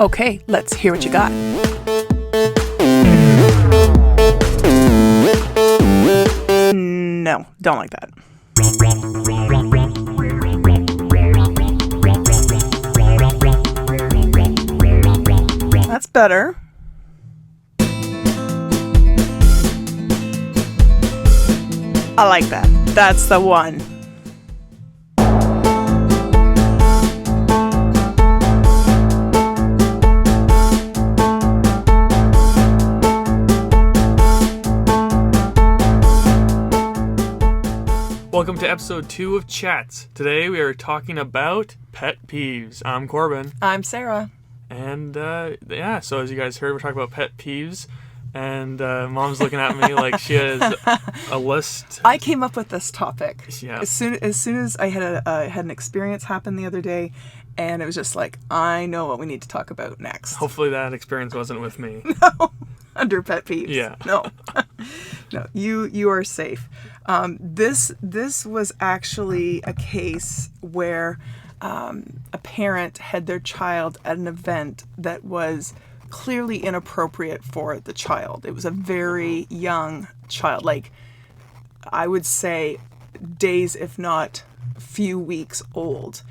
Okay, let's hear what you got. No, don't like that. That's better. I like that. That's the one. Welcome to episode 2 of Chats. Today we are talking about pet peeves. I'm Corbin. I'm Sarah. And so as you guys heard, we're talking about pet peeves. And Mom's looking at me like she has a list. I came up with this topic. Yeah. As soon as I had an experience happen the other day, and it was just like, I know what we need to talk about next. Hopefully that experience wasn't with me. No, under pet peeves. Yeah. No, no, you are safe. This was actually a case where a parent had their child at an event that was clearly inappropriate for the child. It was a very young child, like I would say days, if not few weeks old.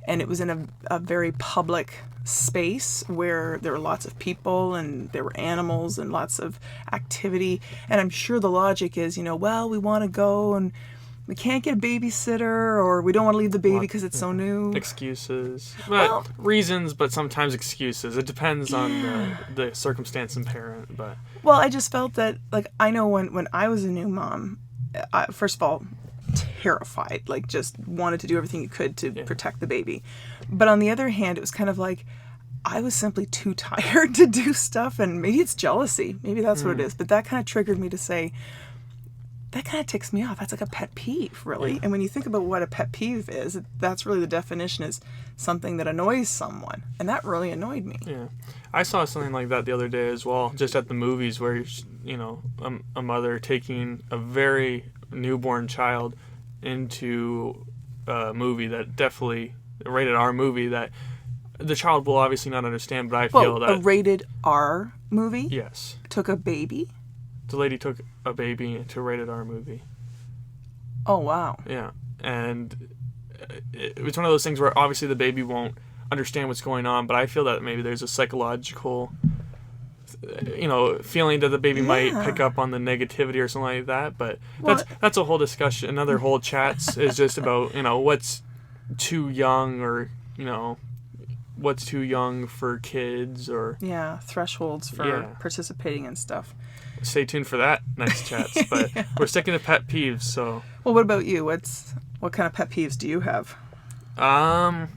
And it was in a very public space where there were lots of people and there were animals and lots of activity. And I'm sure the logic is, well, we want to go and we can't get a babysitter, or we don't want to leave the baby because it's so new. Excuses. Well, reasons, but sometimes excuses. It depends on the circumstance and parent. But well, I just felt that, like, I know when I was a new mom, first of all, terrified, like just wanted to do everything you could to protect the baby. But on the other hand, it was kind of like I was simply too tired to do stuff, and maybe it's jealousy. Maybe that's what it is. But that kind of triggered me to say, that kind of ticks me off. That's like a pet peeve, really. Yeah. And when you think about what a pet peeve is, that's really the definition, is something that annoys someone. And that really annoyed me. Yeah. I saw something like that the other day as well, just at the movies, where, a mother taking a very newborn child into a movie that definitely, a rated R movie that the child will obviously not understand, but I feel that... a rated R movie? Yes. Took a baby? The lady took a baby to a rated R movie. Oh, wow. Yeah. And it was one of those things where obviously the baby won't understand what's going on, but I feel that maybe there's a psychological, feeling that the baby might pick up on the negativity or something like that. But that's a whole discussion. Another whole chats is just about, what's too young, or, what's too young for kids, or... Yeah, thresholds for participating in stuff. Stay tuned for that next chats, but we're sticking to pet peeves, so... Well, what about you? What kind of pet peeves do you have? The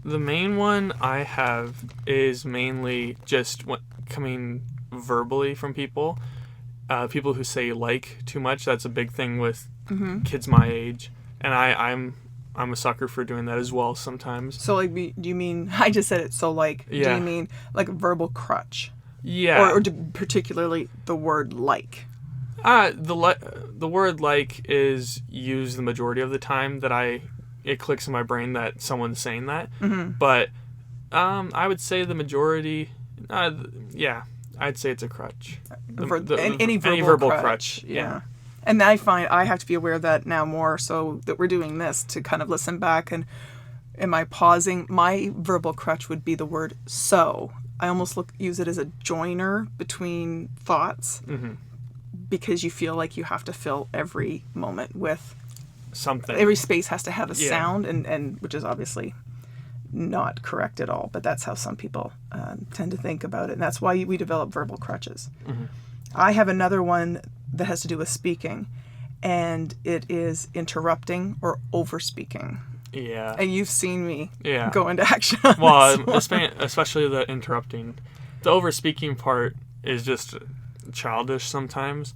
main one I have is mainly just coming verbally from people. People who say like too much. That's a big thing with kids my age, and I'm a sucker for doing that as well sometimes. So, like, do you mean... I just said it, so, like, do you mean, like, verbal crutch? Yeah. Or particularly the word like? The word like is used the majority of the time that it clicks in my brain that someone's saying that. Mm-hmm. But I would say the majority, I'd say it's a crutch. Any verbal crutch. Yeah. And I find I have to be aware of that now more, so that we're doing this to kind of listen back. And am I pausing? My verbal crutch would be the word so. I almost use it as a joiner between thoughts, because you feel like you have to fill every moment with something. Every space has to have a sound, and which is obviously not correct at all, but that's how some people tend to think about it, and that's why we develop verbal crutches. Mm-hmm. I have another one that has to do with speaking, and it is interrupting or over-speaking. Yeah. And you've seen me go into action on this one. Especially the interrupting. The over-speaking part is just childish sometimes,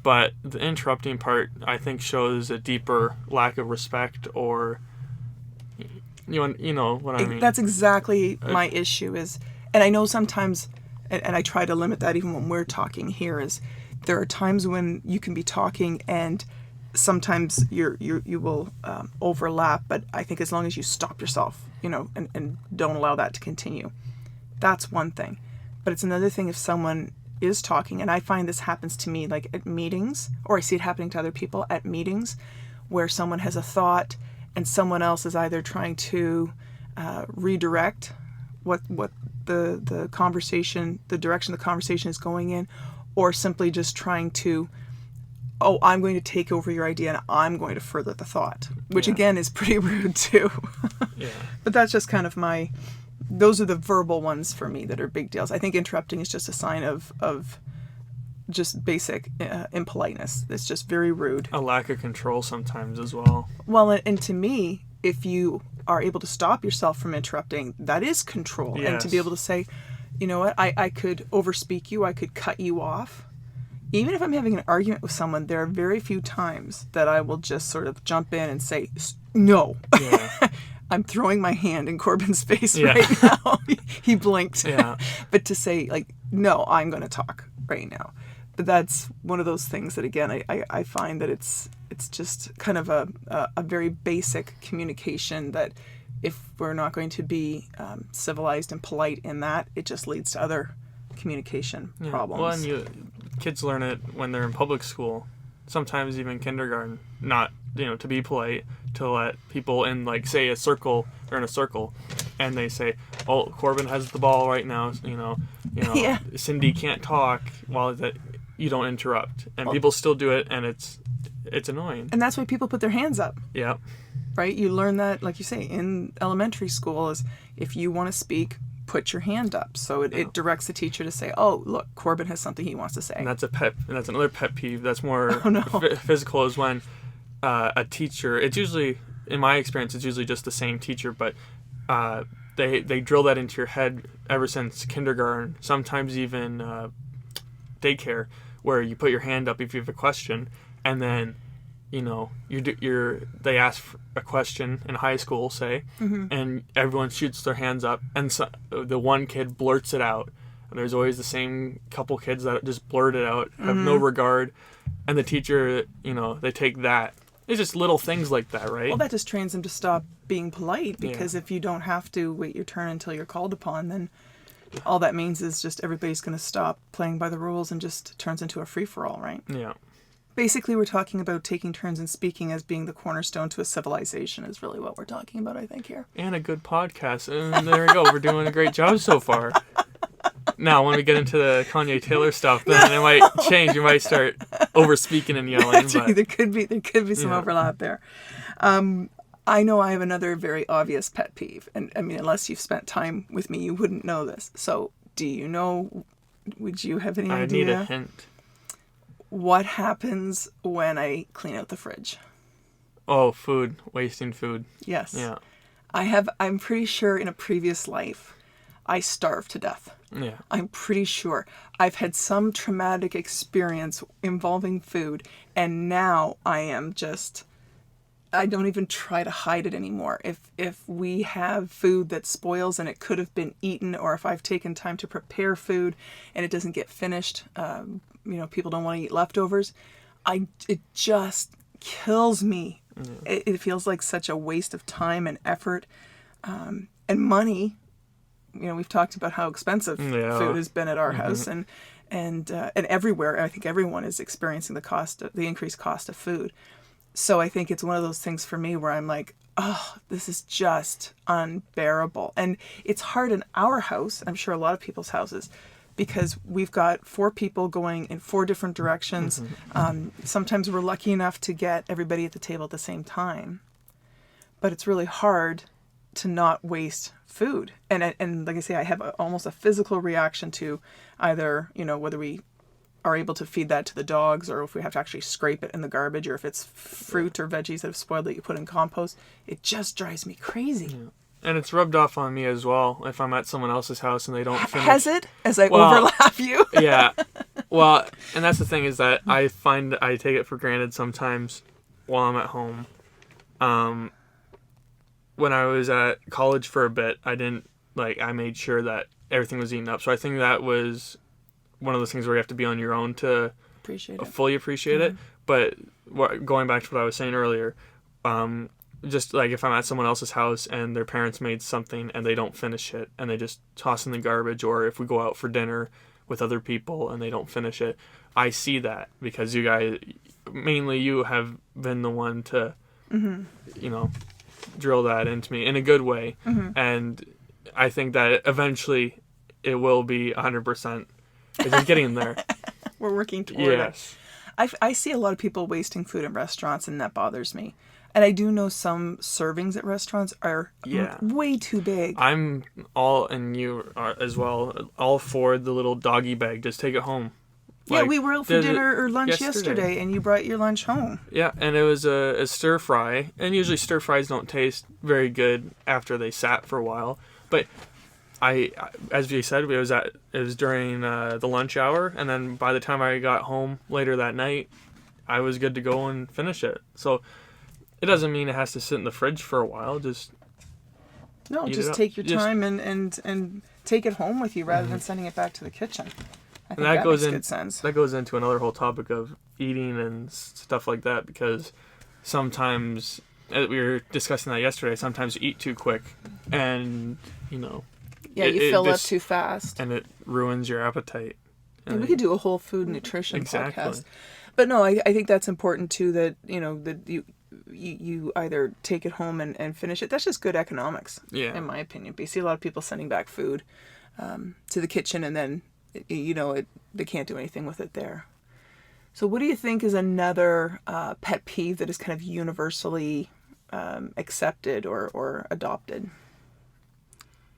but the interrupting part, I think, shows a deeper lack of respect, or... You know what I mean? That's exactly my issue is, and I know sometimes, and I try to limit that even when we're talking here, is there are times when you can be talking and sometimes you will overlap, but I think as long as you stop yourself, and don't allow that to continue, that's one thing. But it's another thing if someone is talking, and I find this happens to me like at meetings, or I see it happening to other people at meetings, where someone has a thought and someone else is either trying to redirect what the conversation, the direction the conversation is going in, or simply just trying to, oh, I'm going to take over your idea and I'm going to further the thought, which again is pretty rude too. Yeah. But that's just kind of those are the verbal ones for me that are big deals. I think interrupting is just a sign of just basic impoliteness. It's just very rude. A lack of control sometimes as well. Well, and to me, if you are able to stop yourself from interrupting, that is control. Yes. And to be able to say, you know what, I could overspeak you, I could cut you off. Even if I'm having an argument with someone, there are very few times that I will just sort of jump in and say, no. Yeah. I'm throwing my hand in Corbin's face right now. He blinked. Yeah. But to say, like, no, I'm going to talk right now. But that's one of those things that, again, I find that it's just kind of a very basic communication that if we're not going to be civilized and polite in that, it just leads to other communication problems. Well, and kids learn it when they're in public school, sometimes even kindergarten, not, to be polite, to let people in, like, say, a circle, they're in a circle, and they say, oh, Corbin has the ball right now, Yeah. Cindy can't talk while that you don't interrupt. And people still do it, and it's annoying. And that's why people put their hands up. Yeah. Right? You learn that, like you say, in elementary school, is if you want to speak, put your hand up. So it directs the teacher to say, oh, look, Corbin has something he wants to say. And that's another pet peeve that's more physical, is when a teacher, it's usually, in my experience, it's usually just the same teacher, but they drill that into your head ever since kindergarten, sometimes even daycare, where you put your hand up if you have a question, and then they ask a question in high school, say, and everyone shoots their hands up, and so, the one kid blurts it out. And there's always the same couple kids that just blurt it out, have no regard, and the teacher, they take that. It's just little things like that, right? Well, that just trains them to stop being polite, because if you don't have to wait your turn until you're called upon, then all that means is just everybody's going to stop playing by the rules and just turns into a free-for-all, right? Yeah. Basically, we're talking about taking turns in speaking as being the cornerstone to a civilization is really what we're talking about, I think, here. And a good podcast. And there we go. We're doing a great job so far. Now, when we get into the Kanye Taylor stuff, then it might change. You might start over-speaking and yelling. But There could be some overlap there. I know I have another very obvious pet peeve. And, I mean, unless you've spent time with me, you wouldn't know this. So, do you know, would you have any idea? I need a hint. What happens when I clean out the fridge? Oh, food. Wasting food. Yes. Yeah. I'm pretty sure in a previous life, I starved to death. Yeah. I'm pretty sure. I've had some traumatic experience involving food, and now I don't even try to hide it anymore. If we have food that spoils and it could have been eaten, or if I've taken time to prepare food and it doesn't get finished, people don't want to eat leftovers, it just kills me. It feels like such a waste of time and effort and money. We've talked about how expensive food has been at our house and everywhere. I think everyone is experiencing the increased cost of food. So I think it's one of those things for me where I'm like, oh, this is just unbearable. And it's hard in our house, I'm sure a lot of people's houses, because we've got 4 people going in 4 different directions. Sometimes we're lucky enough to get everybody at the table at the same time. But it's really hard to not waste food. And like I say, I have almost a physical reaction to either, whether we are able to feed that to the dogs, or if we have to actually scrape it in the garbage, or if it's fruit or veggies that have spoiled that you put in compost. It just drives me crazy. Yeah. And it's rubbed off on me as well if I'm at someone else's house and they don't finish. Has it? As I overlap you? Yeah. Well, and that's the thing, is that I find I take it for granted sometimes while I'm at home. When I was at college for a bit, I made sure that everything was eaten up. So I think that was one of those things where you have to be on your own to fully appreciate it. But going back to what I was saying earlier, just like if I'm at someone else's house and their parents made something and they don't finish it and they just toss in the garbage, or if we go out for dinner with other people and they don't finish it, I see that because you guys, mainly you, have been the one to, you know, drill that into me in a good way. And I think that eventually it will be 100%. It's just getting there. We're working toward Yes. it. I see a lot of people wasting food in restaurants, and that bothers me. And I do know some servings at restaurants are way too big. I'm all, and you are as well, all for the little doggy bag. Just take it home. Yeah, we were out for dinner or lunch yesterday, and you brought your lunch home. Yeah, and it was a stir fry. And usually stir fries don't taste very good after they sat for a while. But as we said, it was during the lunch hour, and then by the time I got home later that night, I was good to go and finish it. So it doesn't mean it has to sit in the fridge for a while. Just take your time and take it home with you rather than sending it back to the kitchen. I think that makes good sense. That goes into another whole topic of eating and stuff like that, because sometimes, we were discussing that yesterday, sometimes you eat too quick and, you know. Yeah, you fill up too fast. And it ruins your appetite. And we could do a whole food nutrition podcast. But no, I think that's important too, that, you know, that you either take it home and finish it. That's just good economics, in my opinion. But you see a lot of people sending back food to the kitchen, and then, you know, they can't do anything with it there. So what do you think is another pet peeve that is kind of universally accepted or adopted?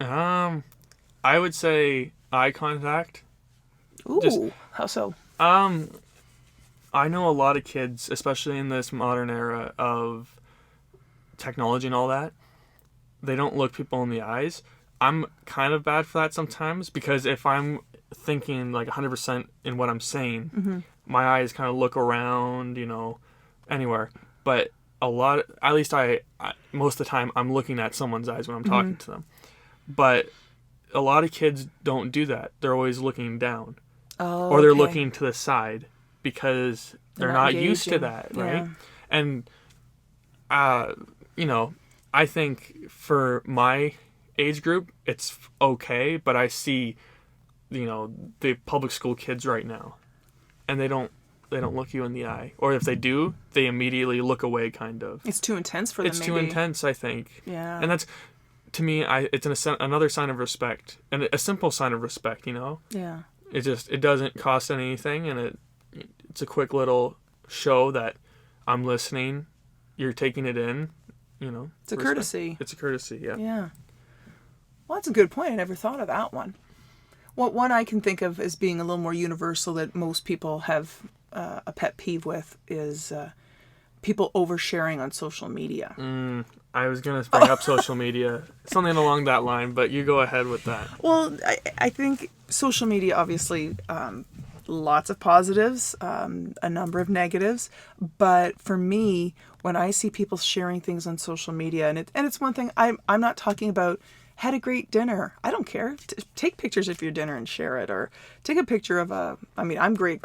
I would say eye contact. Ooh, how so? I know a lot of kids, especially in this modern era of technology and all that, they don't look people in the eyes. I'm kind of bad for that sometimes, because if I'm thinking like 100% in what I'm saying, my eyes kind of look around, you know, anywhere. But at least I most of the time, I'm looking at someone's eyes when I'm talking to them. But a lot of kids don't do that. They're always looking down. Oh, or they're looking to the side because they're not used to that, right? Yeah. And, you know, I think for my age group, it's okay, but I see, you know, the public school kids right now, and they don't look you in the eye. Or if they do, they immediately look away, kind of. It's too intense for them, It's too intense, I think. Yeah. And that's, to me, it's another sign of respect, and a simple sign of respect, you know? Yeah. It doesn't cost anything, and it's a quick little show that I'm listening, you're taking it in, you know. It's a courtesy. It's a courtesy, yeah. Yeah. Well, that's a good point. I never thought of that one. Well, one I can think of as being a little more universal that most people have a pet peeve with is people oversharing on social media. I was going to bring up social media, something along that line, but you go ahead with that. Well, I think social media, obviously, lots of positives, a number of negatives. But for me, when I see people sharing things on social media, and it's one thing, I'm not talking about had a great dinner. I don't care. Take pictures of your dinner and share it, or take a picture of I'm great,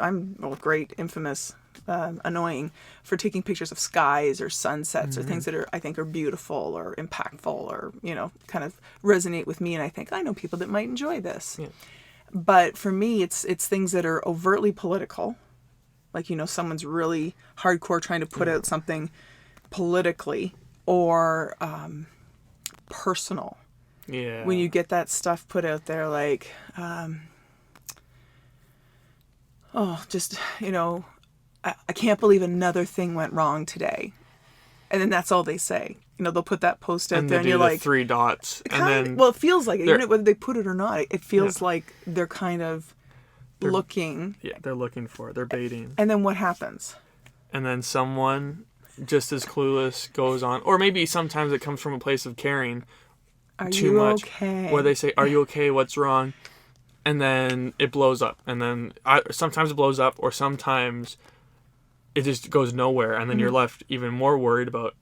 infamous, annoying for taking pictures of skies or sunsets or things that I think are beautiful or impactful or, you know, kind of resonate with me. And I think I know people that might enjoy this. Yeah. But for me, it's things that are overtly political. Like, you know, someone's really hardcore trying to put out something politically, or personal. Yeah. When you get that stuff put out there, like, just, you know, I can't believe another thing went wrong today. And then that's all they say. You know, they'll put that post out there and you're like, 3 dots. And then, well, it feels like it. Even whether they put it or not, it feels like they're kind of looking. Yeah, they're looking for it. They're baiting. And then what happens? And then someone just as clueless goes on. Or maybe sometimes it comes from a place of caring too much. Okay? Where they say, are you okay? What's wrong? And then it blows up. And then sometimes it blows up, or sometimes it just goes nowhere, and then you're left even more worried about,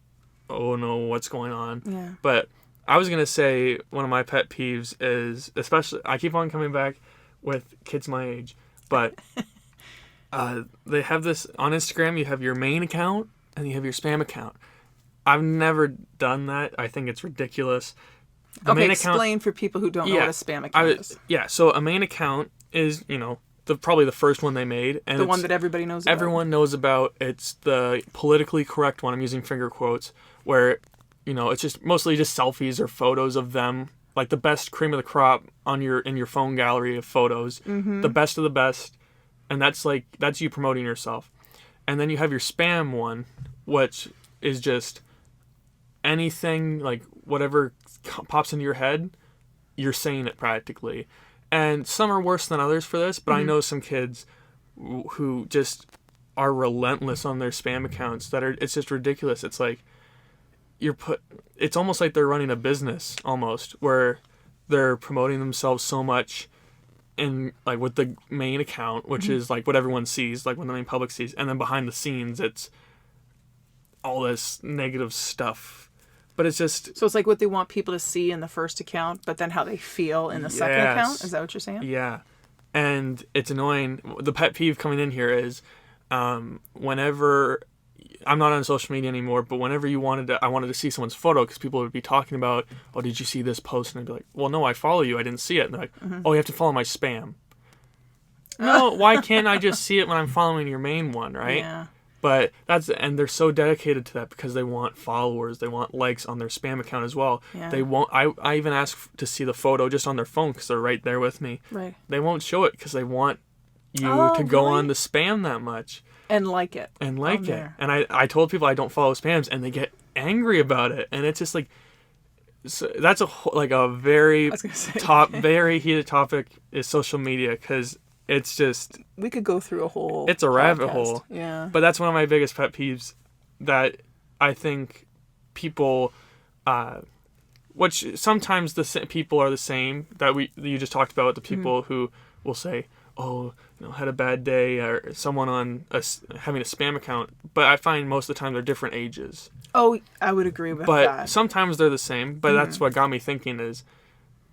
oh no, what's going on? Yeah. But I was going to say one of my pet peeves is, especially, I keep on coming back with kids my age, but they have this, on Instagram, you have your main account and you have your spam account. I've never done that. I think it's ridiculous. The Okay, main explain for people who don't know what a spam account is. Yeah, so a main account is, probably the first one they made. And The one that everybody knows about. Everyone knows about. It's the politically correct one. I'm using finger quotes. Where, it's just mostly just selfies or photos of them. Like the best cream of the crop in your phone gallery of photos. Mm-hmm. The best of the best. And that's you promoting yourself. And then you have your spam one, which is just anything, like whatever pops into your head, you're saying it practically. And some are worse than others for this, but I know some kids who just are relentless on their spam accounts it's just ridiculous. It's like it's almost like they're running a business almost, where they're promoting themselves so much in like with the main account, which is like what everyone sees, like when the main public sees, and then behind the scenes it's all this negative stuff. But it's just... So it's like what they want people to see in the first account, but then how they feel in the second account? Is that what you're saying? Yeah. And it's annoying. The pet peeve coming in here is whenever... I'm not on social media anymore, but whenever I wanted to see someone's photo, because people would be talking about, oh, did you see this post? And I'd be like, well, no, I follow you. I didn't see it. And they're like, oh, you have to follow my spam. No, why can't I just see it when I'm following your main one, right? Yeah. But and they're so dedicated to that because they want followers, they want likes on their spam account as well. Yeah. They won't. I even ask to see the photo just on their phone because they're right there with me. Right. They won't show it because they want you to go on the spam that much and like it. And I told people I don't follow spams, and they get angry about it, and it's just like, so that's a very very heated topic is social media, because it's just... We could go through a whole... It's a rabbit hole. Yeah. But that's one of my biggest pet peeves, that I think people... which sometimes the people are the same, that you just talked about, the people who will say, oh, had a bad day, or someone on having a spam account. But I find most of the time they're different ages. Oh, I would agree with that. But sometimes they're the same. But that's what got me thinking is...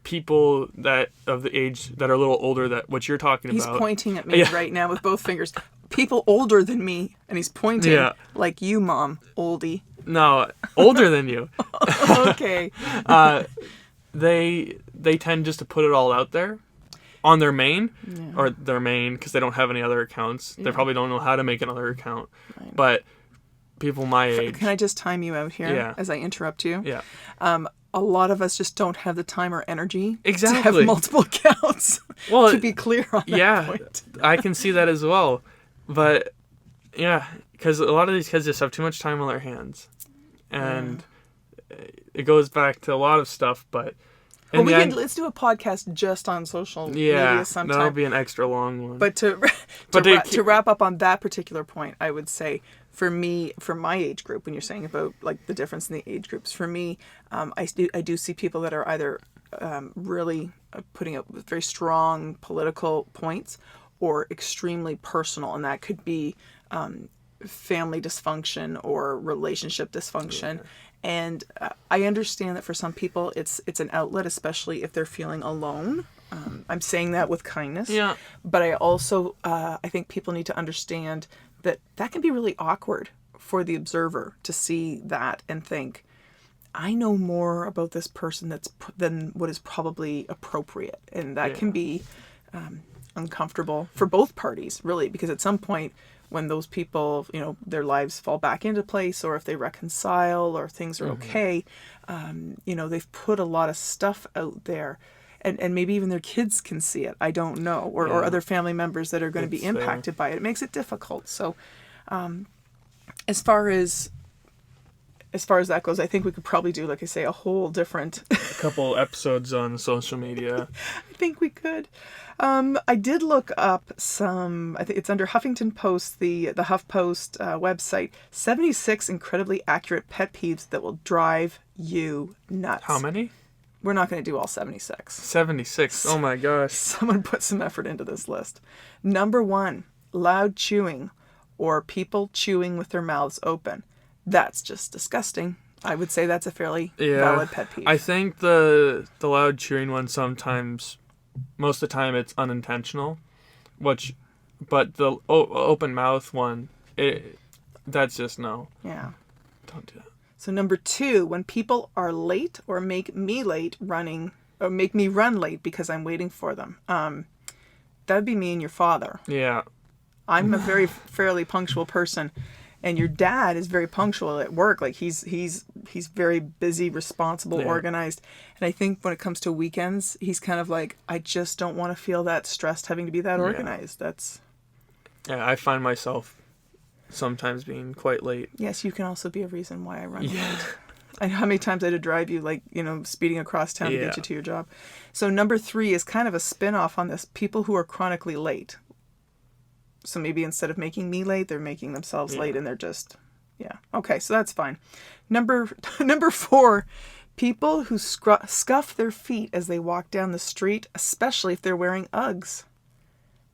people that of the age that are a little older, that what you're talking about. He's pointing at me right now with both fingers. People older than me, and he's pointing like you, Mom, oldie. No, older than you. Okay. They tend just to put it all out there on their main, or their main, because they don't have any other accounts. They probably don't know how to make another account. Right. But people my age... Can I just time you out here as I interrupt you? Yeah. A lot of us just don't have the time or energy to have multiple accounts. Well, to be clear on that point. I can see that as well. But yeah, because a lot of these kids just have too much time on their hands, and it goes back to a lot of stuff. But let's do a podcast just on social media sometime. That'll be an extra long one. But to wrap up on that particular point, I would say, for me, for my age group, when you're saying about like the difference in the age groups, for me, I do see people that are either really putting up very strong political points, or extremely personal, and that could be family dysfunction or relationship dysfunction. And I understand that for some people it's an outlet, especially if they're feeling alone. I'm saying that with kindness. Yeah. But I also I think people need to understand that can be really awkward for the observer to see that and think, I know more about this person than what is probably appropriate. And that can be uncomfortable for both parties, really, because at some point when those people, their lives fall back into place, or if they reconcile, or things are okay, they've put a lot of stuff out there. And maybe even their kids can see it. I don't know. Or other family members that are going to be impacted by it. It makes it difficult. So as far as that goes, I think we could probably do, like I say, a whole different... a couple episodes on social media. I think we could. I did look up some... I think it's under Huffington Post, the HuffPost website. 76 incredibly accurate pet peeves that will drive you nuts. How many? We're not going to do all 76. 76. Oh my gosh. Someone put some effort into this list. Number 1, loud chewing, or people chewing with their mouths open. That's just disgusting. I would say that's a fairly valid pet peeve. I think the loud chewing one, sometimes, most of the time it's unintentional, but the open mouth one, that's just no. Yeah. Don't do that. So number 2, when people are late or make me late running, or make me run late because I'm waiting for them. That would be me and your father. Yeah. I'm a very fairly punctual person, and your dad is very punctual at work. Like he's very busy, responsible, organized. And I think when it comes to weekends, he's kind of like, I just don't want to feel that stressed having to be that organized. Yeah, I find myself sometimes being quite late. Yes, you can also be a reason why I run late. I know how many times I had to drive you, like, speeding across town to get you to your job. So number 3 is kind of a spin-off on this. People who are chronically late. So maybe instead of making me late, they're making themselves late, and they're just, Okay, so that's fine. Number 4, people who scuff their feet as they walk down the street, especially if they're wearing Uggs.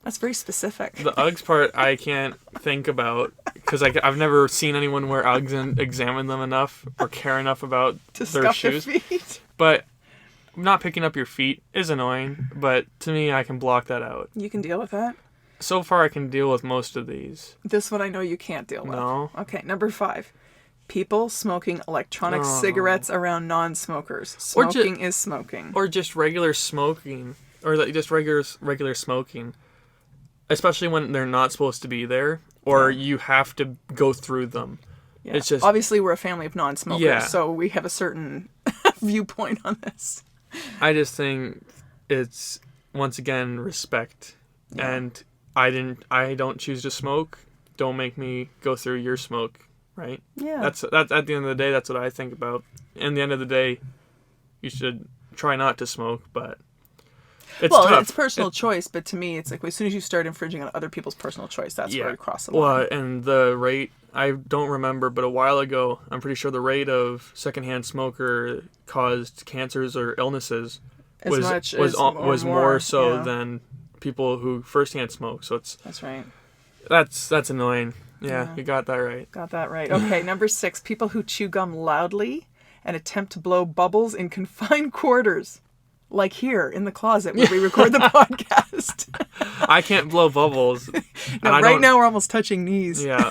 That's very specific. The Uggs part I can't think about because I've never seen anyone wear Uggs and examine them enough or care enough about their shoes. Their feet. But not picking up your feet is annoying, but to me I can block that out. You can deal with that? So far I can deal with most of these. This one I know you can't deal with. No. Okay, number 5. People smoking electronic cigarettes around non-smokers. Smoking is smoking. Or just regular smoking. Or just regular smoking. Especially when they're not supposed to be there, or you have to go through them. Yeah. It's just obviously we're a family of non-smokers, so we have a certain viewpoint on this. I just think it's once again respect, and I don't choose to smoke. Don't make me go through your smoke, right? Yeah. That's at the end of the day. That's what I think about. In the end of the day, you should try not to smoke, but. It's tough. It's personal choice, but to me, it's like as soon as you start infringing on other people's personal choice, that's where you cross the line. Well, and the rate, I don't remember, but a while ago, I'm pretty sure the rate of secondhand smoker caused cancers or illnesses was more so than people who firsthand smoke. So that's right. That's annoying. Yeah, you got that right. Got that right. Okay, number 6, people who chew gum loudly and attempt to blow bubbles in confined quarters. Like here in the closet where we record the podcast. I can't blow bubbles. No, right now we're almost touching knees. Yeah.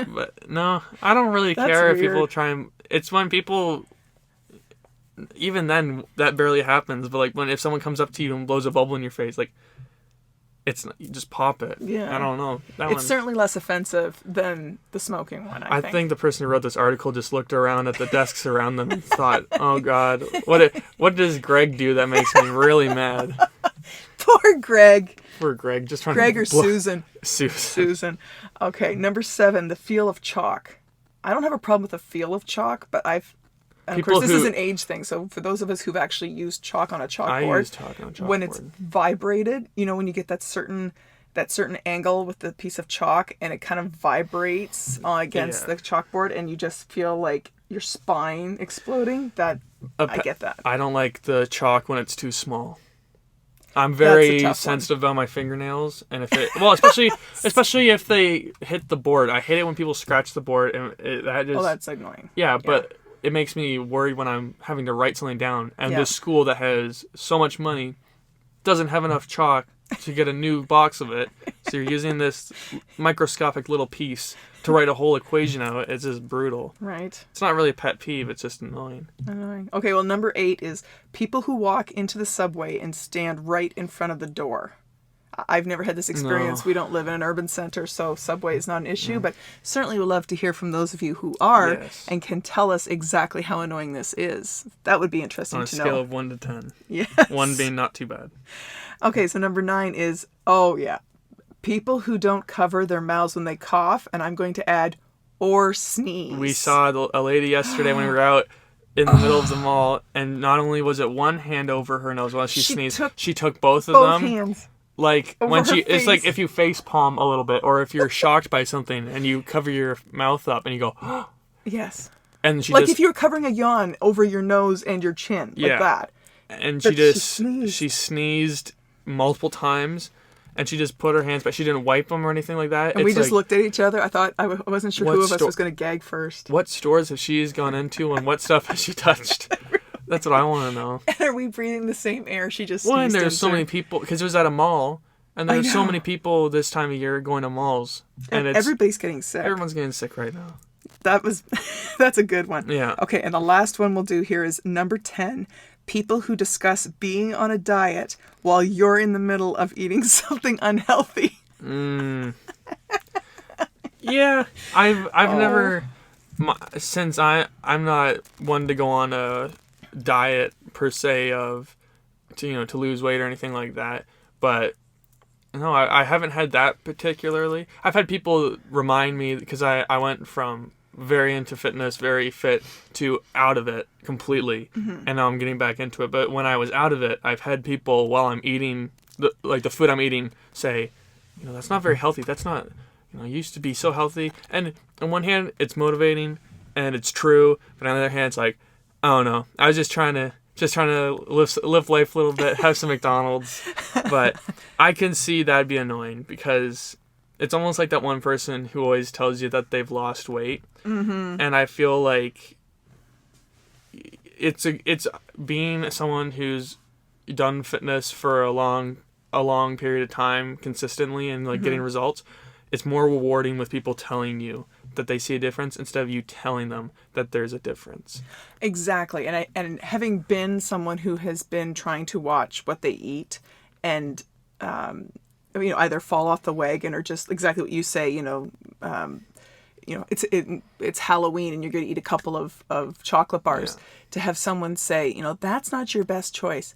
But no, I don't really care if people try and... It's when people... Even then, that barely happens. But like if someone comes up to you and blows a bubble in your face, like... You just pop it. Yeah. I don't know. It's certainly less offensive than the smoking one, I think. The person who wrote this article just looked around at the desks around them and thought, oh, God, what does Greg do that makes me really mad? Poor Greg. Poor Greg. Just trying Greg to... or Susan. Susan. Okay, number 7, the feel of chalk. I don't have a problem with the feel of chalk, but and of course, this is an age thing. So for those of us who've actually used chalk on a chalkboard, I use chalk on a chalkboard. When it's vibrated, when you get that certain angle with the piece of chalk and it kind of vibrates against the chalkboard and you just feel like your spine exploding, I get that. I don't like the chalk when it's too small. I'm very sensitive about my fingernails, and if it especially if they hit the board. I hate it when people scratch the board, and that's annoying. Yeah, but it makes me worried when I'm having to write something down, and this school that has so much money doesn't have enough chalk to get a new box of it, so you're using this microscopic little piece to write a whole equation out. It's just brutal. Right. It's not really a pet peeve, it's just annoying. Okay, well, number 8 is people who walk into the subway and stand right in front of the door. I've never had this experience. No. We don't live in an urban center, so subway is not an issue, but certainly would love to hear from those of you who are and can tell us exactly how annoying this is. That would be interesting to know. On a scale of 1 to 10. Yes. 1 being not too bad. Okay, so number 9 is, people who don't cover their mouths when they cough, and I'm going to add, or sneeze. We saw a lady yesterday when we were out in the middle of the mall, and not only was it one hand over her nose while she sneezed, she took both of them. Hands. Like when it's like if you face palm a little bit, or if you're shocked by something and you cover your mouth up and you go, yes. And she if you're covering a yawn over your nose and your chin, like that. And she sneezed multiple times, and she just put her hands back. She didn't wipe them or anything like that. And we just looked at each other. I thought I wasn't sure who of us was going to gag first. What stores has she gone into, and what stuff has she touched? That's what I want to know. And are we breathing the same air she just sneezed into? There's so many people, because it was at a mall, and there's so many people this time of year going to malls. And everybody's getting sick. Everyone's getting sick right now. That's a good one. Yeah. Okay, and the last one we'll do here is number 10. People who discuss being on a diet while you're in the middle of eating something unhealthy. Yeah, I've never, since I'm not one to go on a diet per se to lose weight or anything like that, but no, I haven't had that particularly. I've had people remind me, because I went from very into fitness, very fit, to out of it completely, and now I'm getting back into it. But when I was out of it, I've had people, while I'm eating the food I'm eating, say, that's not very healthy. That's not, I used to be so healthy. And on one hand, it's motivating and it's true, but on the other hand, it's like, oh no, I was just trying to live life a little bit, have some McDonald's. But I can see that'd be annoying, because it's almost like that one person who always tells you that they've lost weight. Mm-hmm. And I feel like it's being someone who's done fitness for a long period of time consistently and getting results. It's more rewarding with people telling you that they see a difference instead of you telling them that there's a difference. Exactly. And having been someone who has been trying to watch what they eat and either fall off the wagon or just exactly what you say, it's Halloween and you're going to eat a couple of chocolate bars. Yeah. To have someone say, that's not your best choice.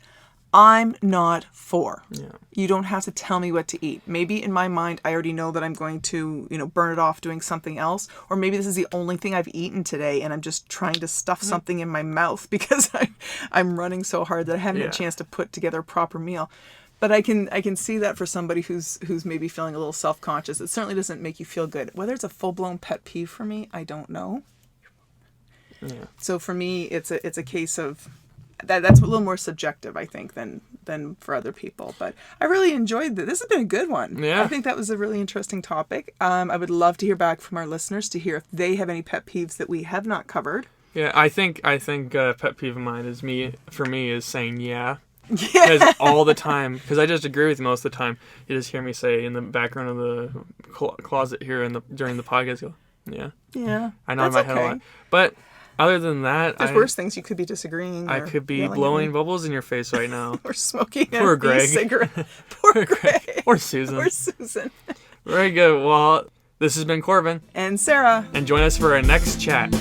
I'm not for. Yeah. You don't have to tell me what to eat. Maybe in my mind, I already know that I'm going to, burn it off doing something else. Or maybe this is the only thing I've eaten today and I'm just trying to stuff something in my mouth because I'm running so hard that I haven't had a chance to put together a proper meal. But I can see that for somebody who's maybe feeling a little self-conscious. It certainly doesn't make you feel good. Whether it's a full-blown pet peeve for me, I don't know. Yeah. So for me, it's a case of that's a little more subjective, I think, than for other people. But I really enjoyed this. This has been a good one. Yeah. I think that was a really interesting topic. I would love to hear back from our listeners to hear if they have any pet peeves that we have not covered. Yeah, I think pet peeve of mine is saying yeah. Because all the time, because I just agree with you most of the time. You just hear me say in the background of the closet here during the podcast, go, yeah. Yeah. I nod my head a lot. But other than that, there's worse things. You could be disagreeing. I could be blowing bubbles in your face right now. Or smoking Poor Greg. Cigarette. Poor Greg. Or Susan. Or Susan. Very good. Well, this has been Corbin. And Sarah. And join us for our next chat.